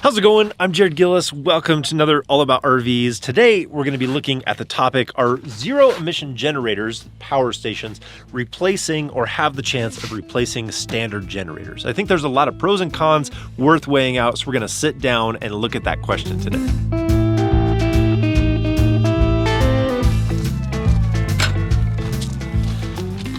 How's it going? I'm Jared Gillis. Welcome to another All About RVs. Today, we're going to be looking at the topic, are zero emission generators, power stations, replacing or have the chance of replacing standard generators? I think there's a lot of pros and cons worth weighing out, so we're going to sit down and look at that question today.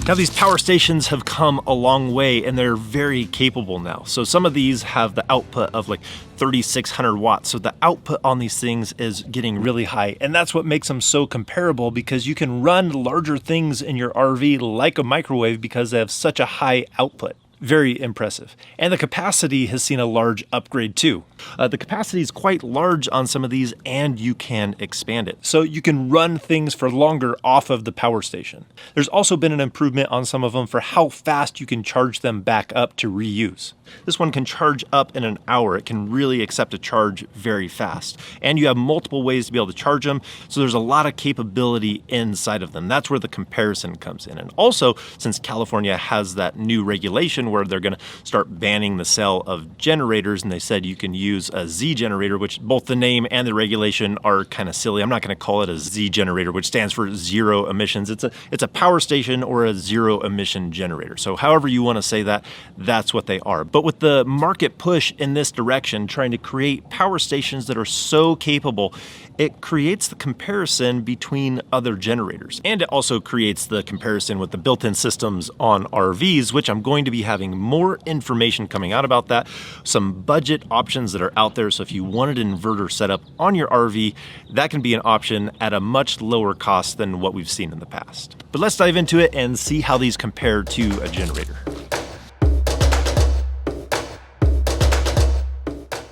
Now, these power stations have come a long way and they're very capable now. So some of these have the output of like 3,600 watts. So the output on these things is getting really high. And that's what makes them so comparable, because you can run larger things in your RV like a microwave because they have such a high output. Very impressive. And the capacity has seen a large upgrade too. The capacity is quite large on some of these, and you can expand it. So you can run things for longer off of the power station. There's also been an improvement on some of them for how fast you can charge them back up to reuse. This one can charge up in an hour. It can really accept a charge very fast. And you have multiple ways to be able to charge them. So there's a lot of capability inside of them. That's where the comparison comes in. And also, since California has that new regulation where they're going to start banning the sale of generators, and they said you can use a Z generator, which both the name and the regulation are kind of silly. I'm not going to call it a Z generator, which stands for zero emissions. It's a power station or a zero emission generator. So however you want to say that, that's what they are. But with the market push in this direction, trying to create power stations that are so capable, it creates the comparison between other generators. And it also creates the comparison with the built-in systems on RVs, which I'm going to be having more information coming out about that. Some budget options that are out there. So if you wanted an inverter setup on your RV, that can be an option at a much lower cost than what we've seen in the past. But let's dive into it and see how these compare to a generator.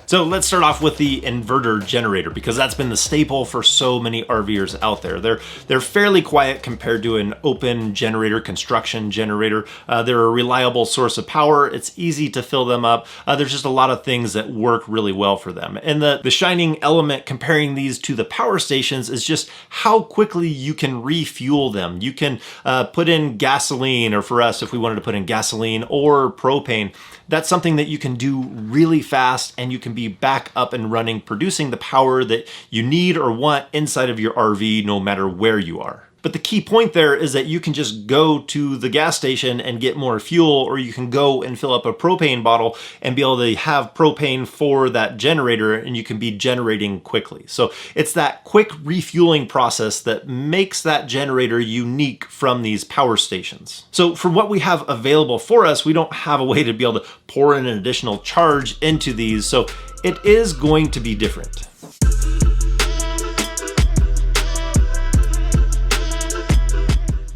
So let's start off with the inverter generator, because that's been the staple for so many RVers out there. They're fairly quiet compared to an open generator, construction generator. They're a reliable source of power. It's easy to fill them up. There's just a lot of things that work really well for them. And the shining element comparing these to the power stations is just how quickly you can refuel them. You can put in gasoline, or for us, if we wanted to put in gasoline or propane, that's something that you can do really fast, and you can be back up and running, producing the power that you need or want inside of your RV, no matter where you are. But the key point there is that you can just go to the gas station and get more fuel, or you can go and fill up a propane bottle and be able to have propane for that generator, and you can be generating quickly. So it's that quick refueling process that makes that generator unique from these power stations. So for what we have available for us, we don't have a way to be able to pour in an additional charge into these. So it is going to be different.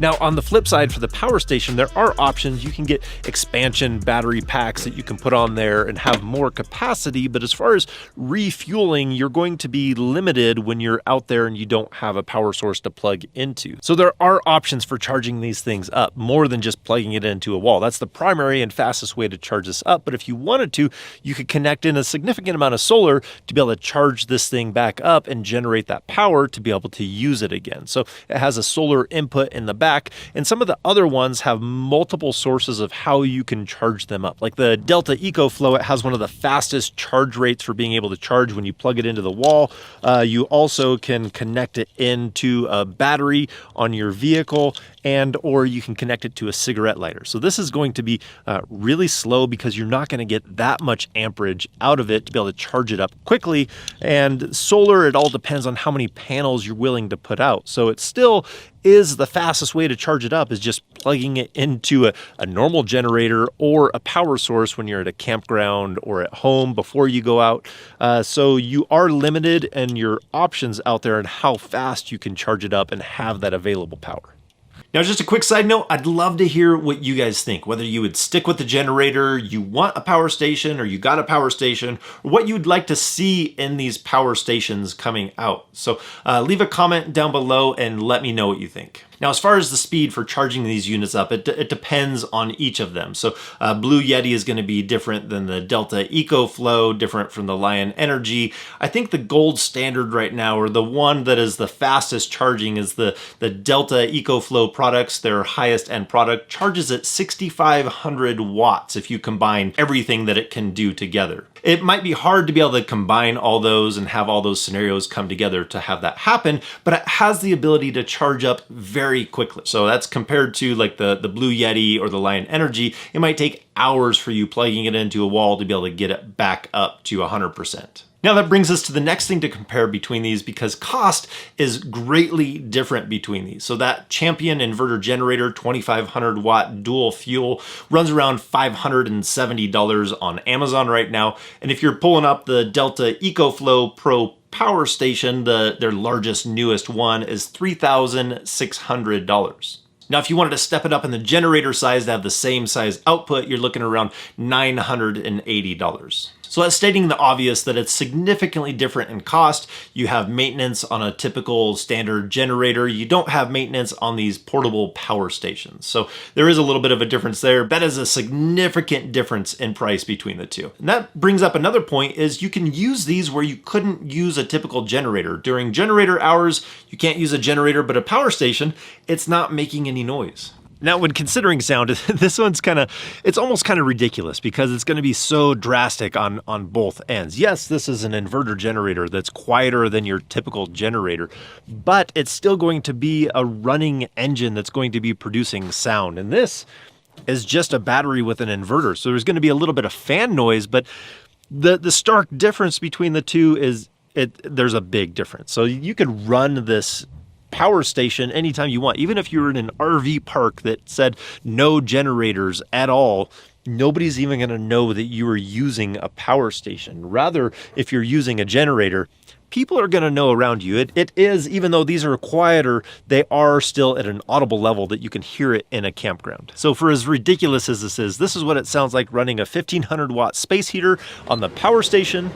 Now, on the flip side, for the power station, there are options. You can get expansion battery packs that you can put on there and have more capacity. But as far as refueling, you're going to be limited when you're out there and you don't have a power source to plug into. So there are options for charging these things up, more than just plugging it into a wall. That's the primary and fastest way to charge this up. But if you wanted to, you could connect in a significant amount of solar to be able to charge this thing back up and generate that power to be able to use it again. So it has a solar input in the back. And some of the other ones have multiple sources of how you can charge them up. Like the Delta EcoFlow, it has one of the fastest charge rates for being able to charge when you plug it into the wall. You also can connect it into a battery on your vehicle, or you can connect it to a cigarette lighter. So this is going to be really slow, because you're not going to get that much amperage out of it to be able to charge it up quickly. And solar, it all depends on how many panels you're willing to put out. So it still is the fastest way to charge it up, is just plugging it into a normal generator or a power source when you're at a campground or at home before you go out. So you are limited in your options out there and how fast you can charge it up and have that available power. Now, just a quick side note, I'd love to hear what you guys think, whether you would stick with the generator, you want a power station, or you got a power station, or what you'd like to see in these power stations coming out. So leave a comment down below and let me know what you think. Now, as far as the speed for charging these units up, it depends on each of them. So Blue Yeti is going to be different than the Delta EcoFlow, different from the Lion Energy. I think the gold standard right now, or the one that is the fastest charging, is the Delta EcoFlow products. Their highest end product charges at 6,500 watts if you combine everything that it can do together. It might be hard to be able to combine all those and have all those scenarios come together to have that happen, but it has the ability to charge up very quickly. So that's compared to like the Blue Yeti or the Lion Energy. It might take hours for you plugging it into a wall to be able to get it back up to 100%. Now that brings us to the next thing to compare between these, because cost is greatly different between these. So that Champion Inverter Generator 2500 watt dual fuel runs around $570 on Amazon right now. And if you're pulling up the Delta EcoFlow Pro Power Station, their largest, newest one, is $3,600. Now, if you wanted to step it up in the generator size to have the same size output, you're looking around $980. So that's stating the obvious that it's significantly different in cost. You have maintenance on a typical standard generator. You don't have maintenance on these portable power stations. So there is a little bit of a difference there. That is a significant difference in price between the two. And that brings up another point, is you can use these where you couldn't use a typical generator. During generator hours, you can't use a generator, but a power station, it's not making any noise. Now, when considering sound, this one's it's almost kind of ridiculous because it's going to be so drastic on both ends. Yes, this is an inverter generator that's quieter than your typical generator, but it's still going to be a running engine that's going to be producing sound. And this is just a battery with an inverter. So there's going to be a little bit of fan noise, but the stark difference between the two is there's a big difference. So you could run this power station anytime you want. Even if you're in an RV park that said no generators at all, nobody's even going to know that you are using a power station. Rather, if you're using a generator, people are going to know around you. It is, even though these are quieter, they are still at an audible level that you can hear it in a campground. So for as ridiculous as this is what it sounds like running a 1500 watt space heater on the power station.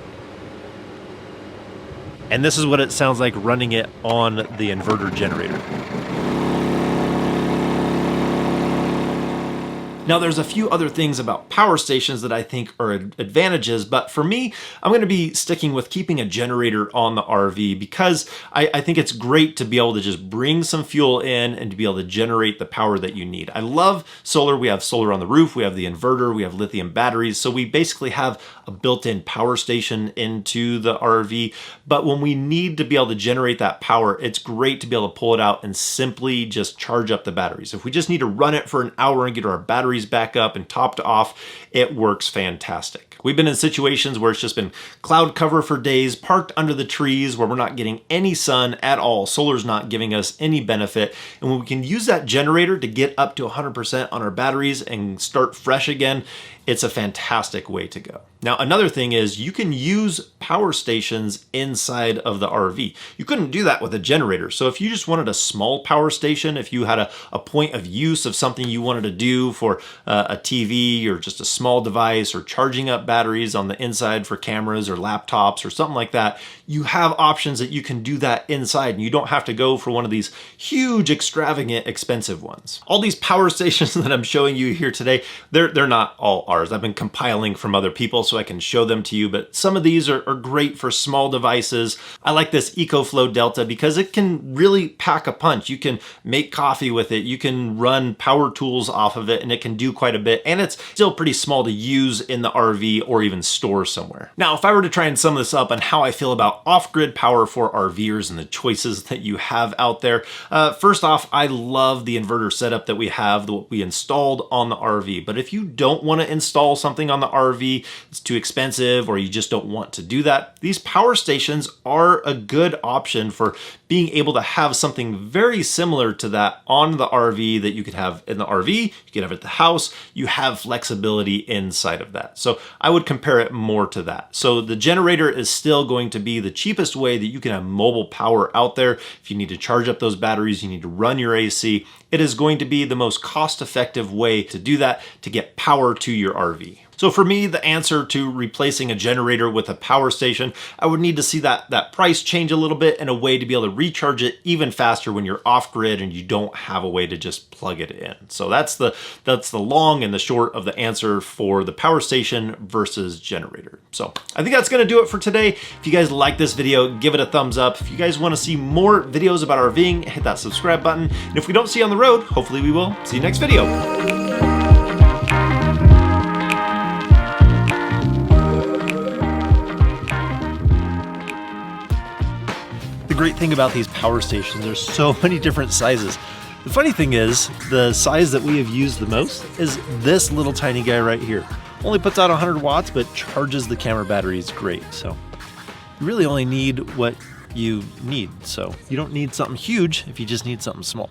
And this is what it sounds like running it on the inverter generator. Now, there's a few other things about power stations that I think are advantages, but for me, I'm going to be sticking with keeping a generator on the RV because I think it's great to be able to just bring some fuel in and to be able to generate the power that you need. I love solar. We have solar on the roof, we have the inverter, we have lithium batteries, so we basically have a built-in power station into the RV, but when we need to be able to generate that power, it's great to be able to pull it out and simply just charge up the batteries. If we just need to run it for an hour and get our batteries back up and topped off, it works fantastic. We've been in situations where it's just been cloud cover for days, parked under the trees where we're not getting any sun at all. Solar's not giving us any benefit. And when we can use that generator to get up to 100% on our batteries and start fresh again, it's a fantastic way to go. Now, another thing is you can use power stations inside of the RV. You couldn't do that with a generator. So if you just wanted a small power station, if you had a point of use of something you wanted to do for a TV or just a small device or charging up batteries on the inside for cameras or laptops or something like that, you have options that you can do that inside and you don't have to go for one of these huge, extravagant, expensive ones. All these power stations that I'm showing you here today, they're not all ours. I've been compiling from other people so I can show them to you, but some of these are great for small devices. I like this EcoFlow Delta because it can really pack a punch. You can make coffee with it, you can run power tools off of it, and it can do quite a bit, and it's still pretty small to use in the RV or even store somewhere. Now, if I were to try and sum this up on how I feel about off-grid power for RVers and the choices that you have out there, first off, I love the inverter setup that we have, that we installed on the RV, but if you don't want to install something on the RV, it's too expensive, or you just don't want to do that, these power stations are a good option for being able to have something very similar to that on the RV that you could have in the RV, you could have at the house, you have flexibility inside of that. So I would compare it more to that. So the generator is still going to be the cheapest way that you can have mobile power out there. If you need to charge up those batteries, you need to run your AC, it is going to be the most cost-effective way to do that, to get power to your your RV. So for me, the answer to replacing a generator with a power station, I would need to see that price change a little bit and a way to be able to recharge it even faster when you're off grid and you don't have a way to just plug it in. So that's the long and the short of the answer for the power station versus generator. So I think that's gonna do it for today. If you guys like this video, give it a thumbs up. If you guys wanna see more videos about RVing, hit that subscribe button. And if we don't see you on the road, hopefully we will. See you next video. The great thing about these power stations, there's so many different sizes. The funny thing is, the size that we have used the most is this little tiny guy right here. Only puts out 100 watts, but charges the camera batteries great. So you really only need what you need. So you don't need something huge if you just need something small.